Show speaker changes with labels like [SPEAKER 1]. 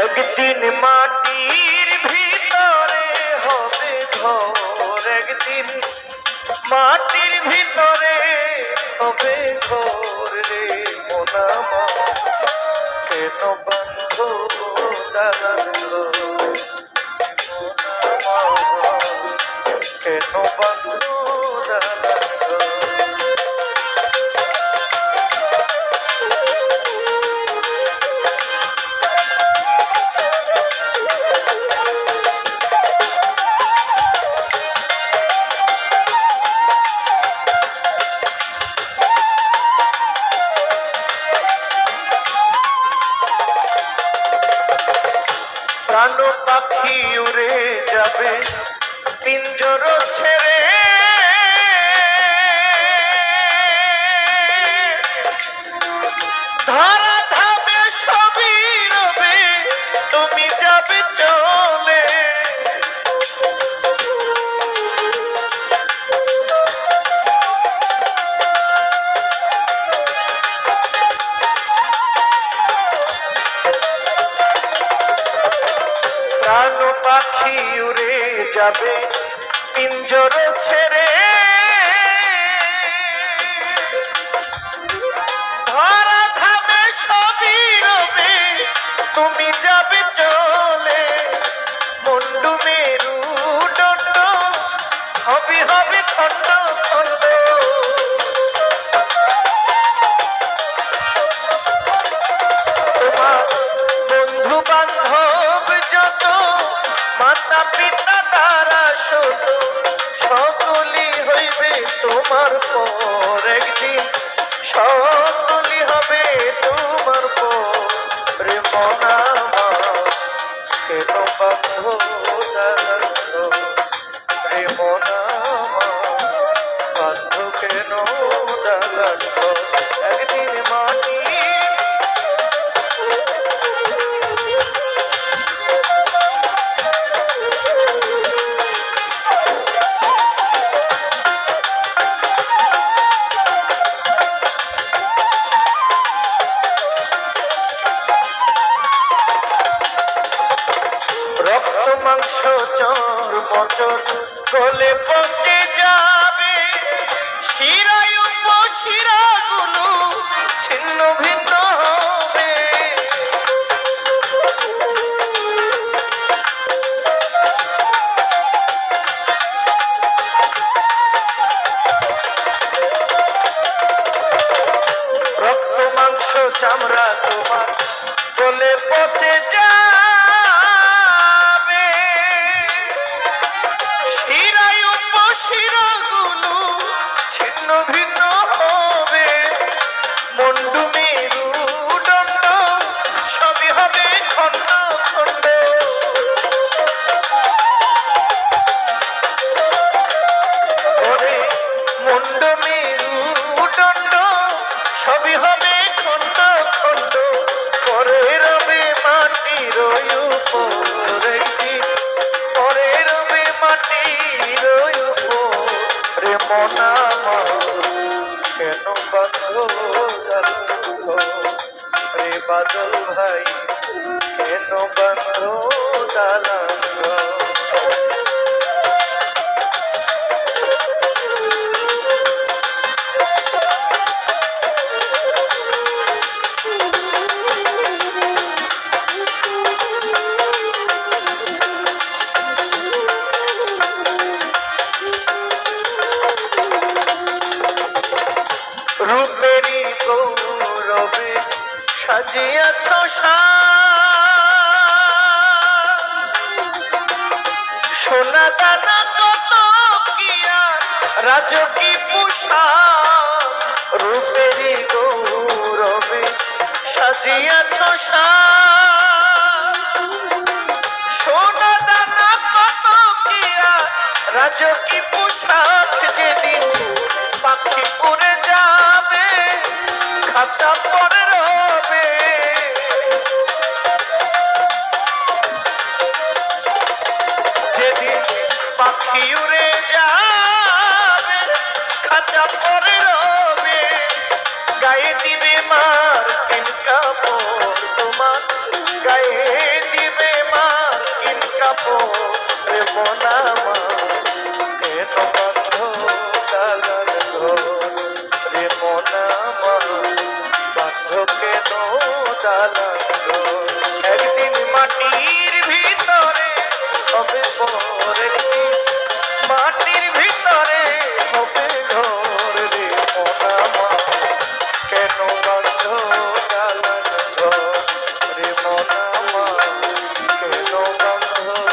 [SPEAKER 1] একদিন মাটির ভিতরে হবে ঘর, একদিন মাটির ভিতরে হবে ঘর রে মন আমার, কেন বন্ধ দালান ঘর, মন আমার কেন বন্ধ দালান ঘর। প্রাণ পাখি উড়ে যাবে পিঞ্জর ছেড়ে, ধরা ধাবে সবই রবে তুমি যাবে চলে। প্রাণ পাখি উড়ে যাবে পিঞ্জর ছেড়ে, ধরা ধাবে সবই রবে তুমি যাবে চলে। মুন্ডু মেরু দণ্ড হবে হবে খণ্ড খণ্ড, তোমার বন্ধু বান্ধব যত মাতা পিতা তারা শত সকলই হইবে তোমার পর, একদিন সকলই হবে তোমার পর রে মন আমার, কেন বন্ধ দালান ঘর রে মন আমার, বন্ধ কেন দালান ঘর। একদিন মাটি রক্ত মাংস চর্মচর গলে পচে যাবে, শিরায় উপশিরাগুলো ছিন্ন ভিন্ন হবে। রক্ত মাংস চামড়া তোমার গলে পচে যাবে, শিরায় উপশিরাগুলো ছিন্ন ভিন্ন হবে। মুন্ডু মেরু দণ্ড সবই হবে খণ্ড খণ্ড, ওরে মুন্ডু মেরু দণ্ড সবই হবে খণ্ড খণ্ড, পরে রবে মাটির উপর, একদিন পরে রবে মাটির উপর রে মন আমার, কেন বন্ধ দালান ঘর রে বাদল ভাই, কেন বন্ধ দালান ঘর। রূপেরই গৌরবে সাজিয়াছ সোনা দানা কত কিয়া রাজকী পোশাক, রূপেরই গৌরবে সাজিয়াছ সোনা দানা কত কিয়া রাজকী পোশাক, যেদিন পাখি উড়ে যাবে খাঁচা পরে রবে। যেদিন পাখি উড়ে যাবে খাঁচা পরে রবে, গায়ে দিবে মার তিন কাপড় তোমার গায়ে রে মনামা কেন বন্ধ দালান ঘর রে মনামা বন্ধ কেন দালান ঘর একদিন মাটির ভিতরে হবে ঘর একদিন মাটির ভিতরে হবে ঘর রে মনামা কেন বন্ধ দালান ঘর রে মনামা কেন বন্ধ